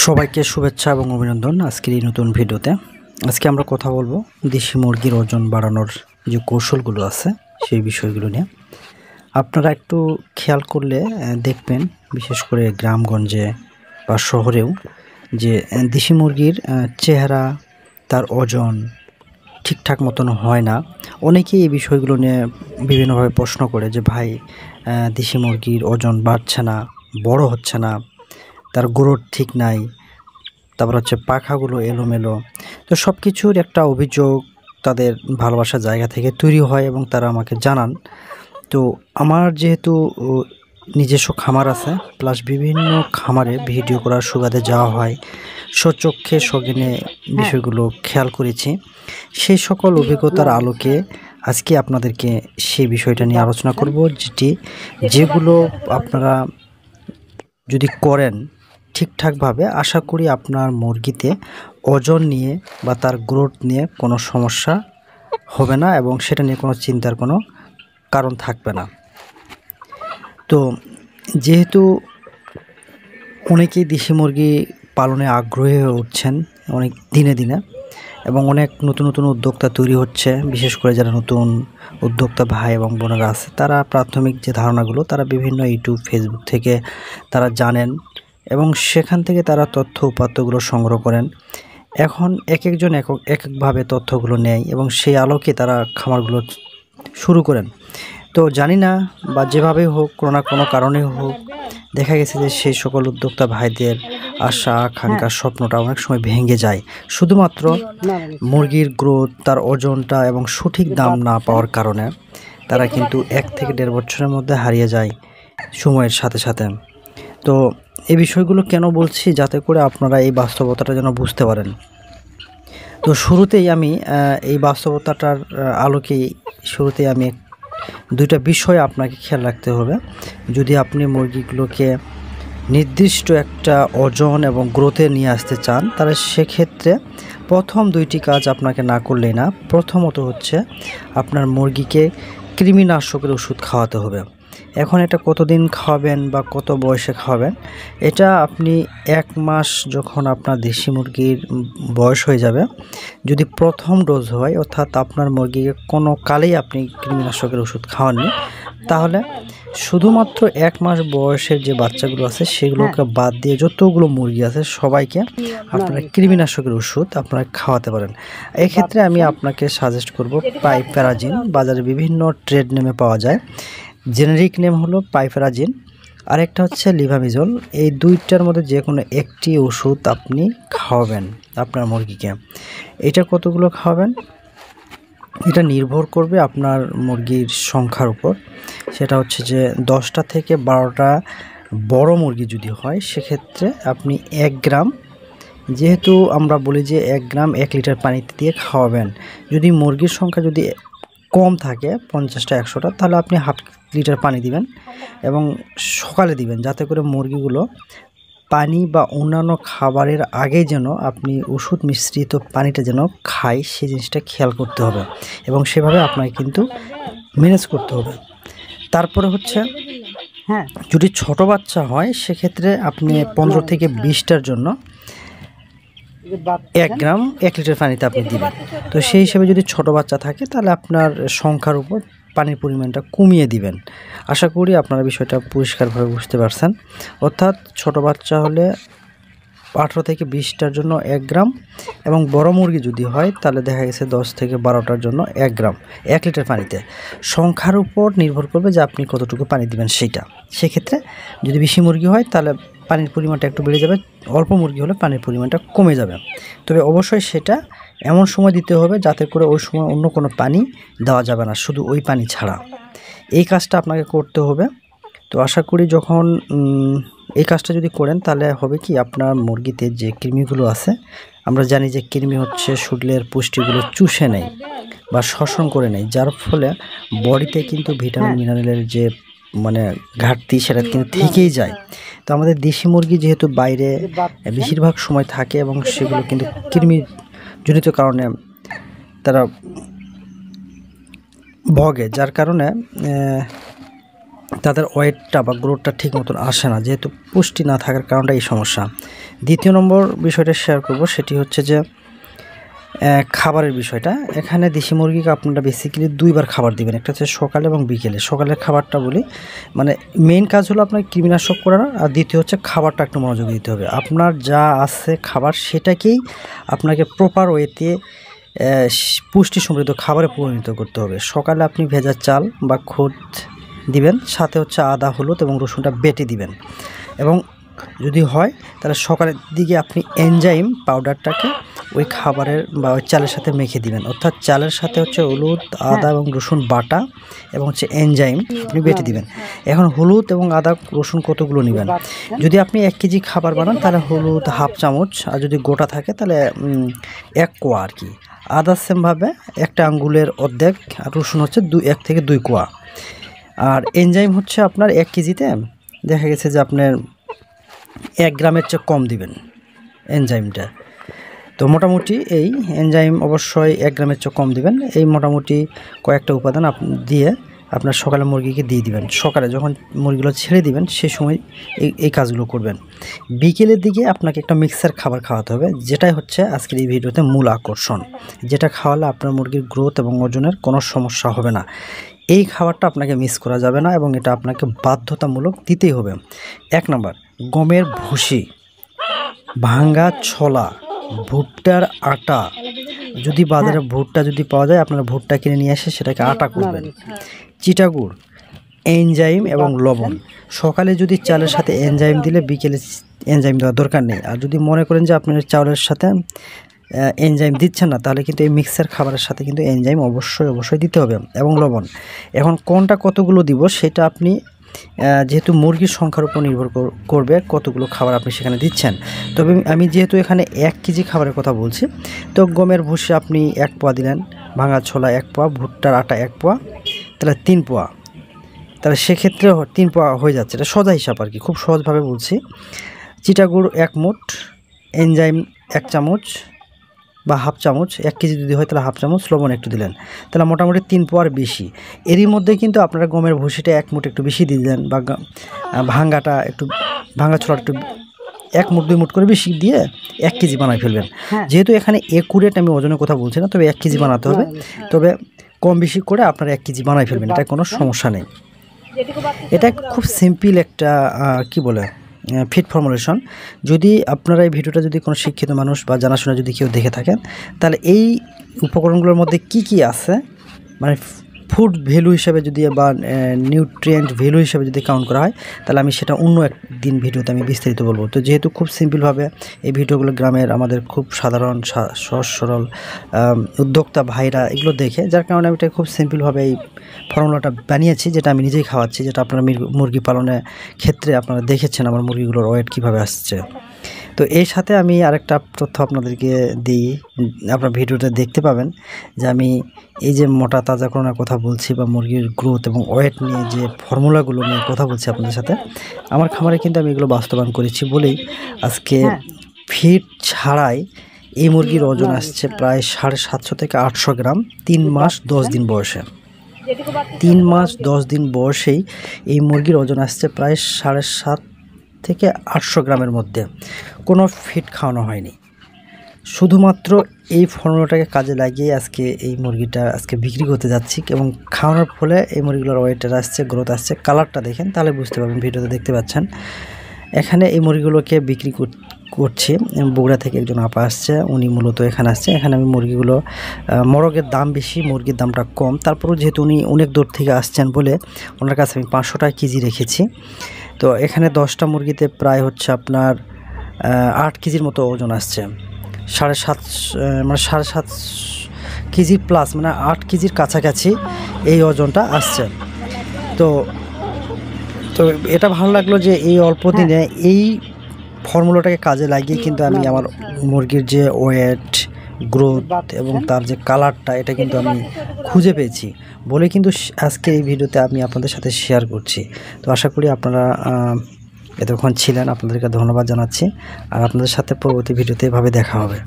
সবাইকে শুভেচ্ছা এবং অভিনন্দন আজকের এই নতুন ভিডিওতে। আজকে আমরা কথা বলবো দেশি মুরগির ওজন বাড়ানোর যে কৌশলগুলো আছে সেই বিষয়গুলো নিয়ে। আপনারা একটু খেয়াল করলে দেখবেন, বিশেষ করে গ্রামগঞ্জে বা শহরেও, যে দেশি মুরগির চেহারা, তার ওজন ঠিকঠাক মতন হয় না। অনেকেই এই বিষয়গুলো নিয়ে বিভিন্নভাবে প্রশ্ন করে যে ভাই, দেশি মুরগির ওজন বাড়ছে না, বড় হচ্ছে না, তার গ্রোথ ঠিক নাই, তারপর হচ্ছে পাখাগুলো এলোমেলো। তো সব কিছুর একটা অভিযোগ তাদের ভালোবাসার জায়গা থেকে তৈরি হয় এবং তারা আমাকে জানান। তো আমার যেহেতু নিজস্ব খামার আছে, প্লাস বিভিন্ন খামারে ভিডিও করার সুবাদে যাওয়া হয়, স্বচক্ষে সঘনে বিষয়গুলো খেয়াল করেছি। সেই সকল অভিজ্ঞতার আলোকে আজকে আপনাদেরকে সেই বিষয়টা নিয়ে আলোচনা করব, যেগুলো আপনারা যদি করেন ঠিকঠাকভাবে, আশা করি আপনার মুরগিতে ওজন নিয়ে বা তার গ্রোথ নিয়ে কোনো সমস্যা হবে না এবং সেটা নিয়ে কোনো চিন্তার কোনো কারণ থাকবে না। তো যেহেতু অনেকেই দেশি মুরগি পালনে আগ্রহী হয়ে উঠছেন অনেক দিনে দিনে, এবং অনেক নতুন নতুন উদ্যোক্তা তৈরি হচ্ছে, বিশেষ করে যারা নতুন উদ্যোক্তা ভাই এবং বোনেরা আছে, তারা প্রাথমিক যে ধারণাগুলো তারা বিভিন্ন ইউটিউব, ফেসবুক থেকে তারা জানেন এবং সেখান থেকে তারা তথ্য উপাত্তগুলো সংগ্রহ করেন। এখন এক একজন একভাবে তথ্যগুলো নেয় এবং সেই আলোকে তারা খামারগুলো শুরু করেন। তো জানি না, বা যেভাবেই হোক, কোনো না কোনো কারণে হোক, দেখা গেছে যে সেই সকল উদ্যোক্তা ভাইদের আশা আকাঙ্ক্ষা স্বপ্নটা অনেক সময় ভেঙে যায়, শুধুমাত্র মুরগির গ্রোথ, তার ওজনটা এবং সঠিক দাম না পাওয়ার কারণে। তারা কিন্তু 1 থেকে 1.5 বছরের মধ্যে হারিয়ে যায় সময়ের সাথে সাথে। তো এই বিষয়গুলো কেন বলছি, যাতে করে আপনারা এই বাস্তবতাটা যেন বুঝতে পারেন। তো শুরুতেই আমি এই বাস্তবতাটার আলোকেই শুরুতেই আমি দুইটা বিষয় আপনাকে খেয়াল রাখতে হবে। যদি আপনি মুরগিগুলোকে নির্দিষ্ট একটা ওজন এবং গ্রোথে নিয়ে আসতে চান, তাহলে সেক্ষেত্রে প্রথম 2টি কাজ আপনাকে না করলেই না। প্রথমত হচ্ছে আপনার মুরগিকে কৃমিনাশকের ওষুধ খাওয়াতে হবে। এখন এটা কতদিন খাওয়াবেন বা কত বয়সে খাওয়াবেন, এটা আপনি 1 মাস যখন আপনার দেশি মুরগির বয়স হয়ে যাবে, যদি প্রথম ডোজ হয়, অর্থাৎ আপনার মুরগিকে কোনো কালেই আপনি কৃমিনাশকের ওষুধ খাওয়াননি, তাহলে শুধুমাত্র 1 মাস বয়সের যে বাচ্চাগুলো আছে সেগুলোকে বাদ দিয়ে যতগুলো মুরগি আছে সবাইকে আপনারা কৃমিনাশকের ওষুধ আপনারা খাওয়াতে পারেন। এক্ষেত্রে আমি আপনাকে সাজেস্ট করব পাইফেরাজিন। বাজারে বিভিন্ন ট্রেড নেমে পাওয়া যায়। জেনেরিক নেম হলো পাইফেরাজিন, আরেকটা হচ্ছে লিভামিজল। এই দুইটার মধ্যে যে কোনো একটি ওষুধ আপনি খাওয়াবেন আপনার মুরগিকে। এটা কতগুলো খাওয়াবেন, এটা নির্ভর করবে আপনার মুরগির সংখ্যার উপর। সেটা হচ্ছে যে 10টা থেকে 12টা বড় মুরগি যদি হয়, সেক্ষেত্রে আপনি 1 গ্রাম, যেহেতু আমরা বলি যে 1 গ্রাম 1 লিটার পানিতে দিয়ে খাওয়াবেন। যদি মুরগির সংখ্যা যদি কম থাকে 50টা 100টা, তাহলে আপনি ½ লিটার পানি দিবেন এবং সকালে দিবেন, যাতে করে মুরগিগুলো পানি বা অন্যান্য খাবারের আগে যেন আপনি ওষুধ মিশ্রিত পানিটা যেন খায়, সেই জিনিসটা খেয়াল করতে হবে এবং সেভাবে আপনাকে কিন্তু ম্যানেজ করতে হবে। তারপরে হচ্ছে যদি ছোট বাচ্চা হয়, সেক্ষেত্রে আপনি 15 থেকে 20টার জন্য 1 গ্রাম 1 লিটার পানিতে আপনি দিবেন। তো সেই হিসেবে যদি ছোট বাচ্চা থাকে, তাহলে আপনার সংখ্যার উপর পানির পরিমাণটা কমিয়ে দিবেন। আশা করি আপনারা বিষয়টা পরিষ্কারভাবে বুঝতে পারছেন। অর্থাৎ ছোট বাচ্চা হলে 18 থেকে 20টার জন্য 1 গ্রাম, এবং বড় মুরগি যদি হয় তাহলে দেখা গেছে 10 থেকে 12টার জন্য 1 গ্রাম 1 লিটার পানিতে। সংখ্যার উপর নির্ভর করবে যে আপনি কতটুকু পানি দিবেন সেইটা। সেক্ষেত্রে যদি বেশি মুরগি হয় তাহলে পানির পরিমাণটা একটু বেড়ে যাবে, অল্প মুরগি হলে পানির পরিমাণটা কমে যাবে। তবে অবশ্যই সেটা এমন সময় দিতে হবে যাতে করে ওই সময় অন্য কোনো পানি দেওয়া যাবে না, শুধু ওই পানি ছাড়া। এই কাজটা আপনাকে করতে হবে। তো আশা করি যখন এই কাজটা যদি করেন, তাহলে হবে কি, আপনার মুরগিতে যে কৃমিগুলো আছে, আমরা জানি যে কৃমি হচ্ছে শরীরের পুষ্টিগুলো চুষে নেয় বা শোষণ করে নেয়, যার ফলে বডিতে কিন্তু ভিটামিন মিনারেলের যে ঘাটতি, সেটা কিন্তু থেকেই যায়। তো আমাদের দেশি মুরগি যেহেতু বাইরে বেশিরভাগ সময় থাকে এবং সেগুলো কিন্তু কৃমিজনিত কারণে তারা ভোগে, যার কারণে তাদের ওয়েটটা বা গ্রোথটা ঠিক মতন আসে না, যেহেতু পুষ্টি না থাকার কারণটা এই সমস্যা। দ্বিতীয় নম্বর বিষয়টা শেয়ার করব, সেটি হচ্ছে যে খাবারের বিষয়টা। এখানে দেশি মুরগিকে আপনারা বেসিক্যালি 2 বার খাবার দিবেন, একটা হচ্ছে সকালে এবং বিকেলে। সকালের খাবারটা বলি, মানে মেইন কাজ হলো আপনার কৃমিনাশক করানো, আর দ্বিতীয় হচ্ছে খাবারটা একটু মনোযোগ দিতে হবে। আপনার যা আছে খাবার সেটাকেই আপনাকে প্রপার ওয়েতে পুষ্টি সমৃদ্ধ খাবারে পরিণত করতে হবে। সকালে আপনি ভেজা চাল বা খুদ দিবেন, সাথে হচ্ছে আদা, হলুদ এবং রসুনটা বেটে দিবেন, এবং যদি হয় তাহলে সকালের দিকে আপনি এনজাইম পাউডারটাকে ওই খাবারের বা ওই চালের সাথে মেখে দিবেন, অর্থাৎ চালের সাথে হচ্ছে হলুদ, আদা এবং রসুন বাটা এবং হচ্ছে এনজাইম আপনি বেটে দিবেন। এখন হলুদ এবং আদা রসুন কতগুলো নেবেন? যদি আপনি 1 কেজি খাবার বানান তাহলে হলুদ হাফ চামচ, আর যদি গোটা থাকে তাহলে 1 কোয়া আর কি। আদা সেমভাবে 1টা আঙ্গুলের অর্ধেক, আর রসুন হচ্ছে 1 থেকে 2 কোয়া। আর এনজাইম হচ্ছে আপনার 1 কেজিতে দেখা গেছে যে আপনার 1 গ্রামের চেয়ে কম দিবেন এনজাইমটা। তো মোটামুটি এই এনজাইম অবশ্যই 1 গ্রামের চেয়ে কম দিবেন। এই মোটামুটি কয়েকটা উপাদান দিয়ে আপনার সকালে মুরগিকে দিয়ে দিবেন। সকালে যখন মুরগিগুলো ছেড়ে দিবেন সেই সময় এই কাজগুলো করবেন। বিকেলের দিকে আপনাকে একটা মিক্সার খাবার খাওয়াতে হবে, যেটাই হচ্ছে আজকের এই ভিডিওতে মূল আকর্ষণ, যেটা খাওয়ালে আপনার মুরগির গ্রোথ এবং ওজনের কোনো সমস্যা হবে না। এই খাবারটা আপনাকে মিস করা যাবে না এবং এটা আপনাকে বাধ্যতামূলক দিতেই হবে। 1 নম্বর, গমের ভুসি, ভাঙ্গা ছোলা, ভুট্টার আটা। যদি বাজারে ভুট্টা যদি পাওয়া যায়, আপনারা ভুট্টা কিনে নিয়ে এসে সেটাকে আটা করবেন। চিটাগুড়, এনজাইম এবং লবণ। সকালে যদি চালের সাথে এনজাইম দিলে বিকেলে এনজাইম দেওয়ার দরকার নেই। আর যদি মনে করেন যে আপনার চাউলের সাথে এনজাইম দিচ্ছেন না, তাহলে কিন্তু এই মিক্সার খাবারের সাথে কিন্তু এনজাইম অবশ্যই দিতে হবে, এবং লবণ। এখন কোনটা কতগুলো দিব সেটা আপনি যেহেতু মুরগির সংখ্যার উপর নির্ভর করবে কতগুলো খাবার আপনি সেখানে দিচ্ছেন। তবে আমি যেহেতু এখানে 1 কেজি খাবারের কথা বলছি, তো গমের ভুসি আপনি 1 পোয়া দিলেন, ভাঙা ছোলা 1 পোয়া, ভুট্টার আটা 1 পোয়া, তাহলে 3 পোয়া। তাহলে সেক্ষেত্রে 3 পোয়া হয়ে যাচ্ছে, এটা সোজা হিসাব আর কি, খুব সহজভাবে বলছি। চিটাগুড় 1 মুঠ, এনজাইম 1 চামচ বা হাফ চামচ, 1 কেজি যদি হয় তাহলে হাফ চামচ, লবণ একটু দিলেন, তাহলে মোটামুটি 3 পোয়ার বেশি। এরই মধ্যে কিন্তু আপনারা গমের ভুসিটা 1 মুঠ একটু বেশি দিয়ে দেন, বা ভাঙ্গাটা একটু, ভাঙ্গা ছোলা একটু 1 মুঠ 2 মুঠ করে বেশি দিয়ে 1 কেজি বানায় ফেলবেন। যেহেতু এখানে একুরেট আমি ওজনের কথা বলছি না, তবে 1 কেজি বানাতে হবে, তবে কম বেশি করে আপনারা 1 কেজি বানায় ফেলবেন, এটা কোনো সমস্যা নেই। এটা খুব সিম্পল একটা কি বলে ফিড ফর্মুলেশন। যদি আপনারা এই ভিডিওটা যদি কোনো শিক্ষিত মানুষ বা জানাশোনা যদি কেউ দেখে থাকেন, তাহলে এই উপকরণগুলোর মধ্যে কি আছে, মানে ফুড ভ্যালু হিসেবে যদি বা নিউট্রিয়েন্ট ভ্যালু হিসেবে যদি কাউন্ট করা হয়, তাহলে আমি সেটা অন্য একদিন ভিডিওতে আমি বিস্তারিত বলবো। তো যেহেতু খুব সিম্পলভাবে এই ভিডিওগুলো গ্রামের আমাদের খুব সাধারণ সহজ সরল উদ্যোক্তা ভাইরা এগুলো দেখে, যার কারণে আমি এটা খুব সিম্পলভাবে এই ফর্মুলাটা বানিয়েছি, যেটা আমি নিজেই খাওয়াচ্ছি, যেটা আপনারা মুরগি পালনের ক্ষেত্রে আপনারা দেখেছেন আমার মুরগিগুলোর ওয়েট কীভাবে আসছে। তো এর সাথে আমি আরেকটা তথ্য আপনাদেরকে দিই, আপনার ভিডিওটা দেখতে পাবেন যে আমি এই যে মোটা তাজাকরণের কথা বলছি বা মুরগির গ্রোথ এবং ওয়েট নিয়ে যে ফর্মুলাগুলো নিয়ে কথা বলছি আপনাদের সাথে, আমার খামারে কিন্তু আমি এগুলো বাস্তবায়ন করেছি বলেই আজকে ফিড ছাড়াই এই মুরগির ওজন আসছে প্রায় 750 থেকে 800 গ্রাম 3 মাস 10 দিন বয়সে। 3 মাস 10 দিন বয়সেই এই মুরগির ওজন আসছে প্রায় 750 থেকে 800 গ্রামের মধ্যে। কোনো ফিড খাওয়ানো হয়নি, শুধুমাত্র এই ফর্মুলাটাকে কাজে লাগিয়ে আজকে এই মুরগিটা আজকে বিক্রি করতে যাচ্ছি, এবং খাওয়ানোর ফলে এই মুরগিগুলোর ওয়েটের আসছে, গ্রোথ আসছে। কালারটা দেখেন তাহলে বুঝতে পারবেন, ভিডিওতে দেখতে পাচ্ছেন। এখানে এই মুরগিগুলোকে বিক্রি করছি, বগুড়া থেকে একজন আপা আসছে, উনি মূলত এখানে আসছে। এখানে আমি মুরগিগুলো, মোরগের দাম বেশি, মুরগির দামটা কম, তারপরেও যেহেতু উনি অনেক দূর থেকে আসছেন বলে ওনার কাছে আমি 500 টাকা কেজি রেখেছি। তো এখানে 10টা মুরগিতে প্রায় হচ্ছে আপনার 8 কেজির মতো ওজন আসছে, 7.5 কেজি প্লাস, মানে 8 কেজির কাছাকাছি এই ওজনটা আসছে। তো এটা ভালো লাগলো যে এই অল্প দিনে এই ফর্মুলাটাকে কাজে লাগিয়ে কিন্তু আমি আমার মুরগির যে ওয়েট, গ্রোথ এবং তার যে কালারটা, এটা কিন্তু আমি খুঁজে পেয়েছি বলে কিন্তু আজকে এই ভিডিওতে আমি আপনাদের সাথে শেয়ার করছি। তো আশা করি আপনারা এতক্ষণ ছিলেন, আপনাদেরকে ধন্যবাদ জানাচ্ছি, আর আপনাদের সাথে পরবর্তী ভিডিওতে এভাবে দেখা হবে।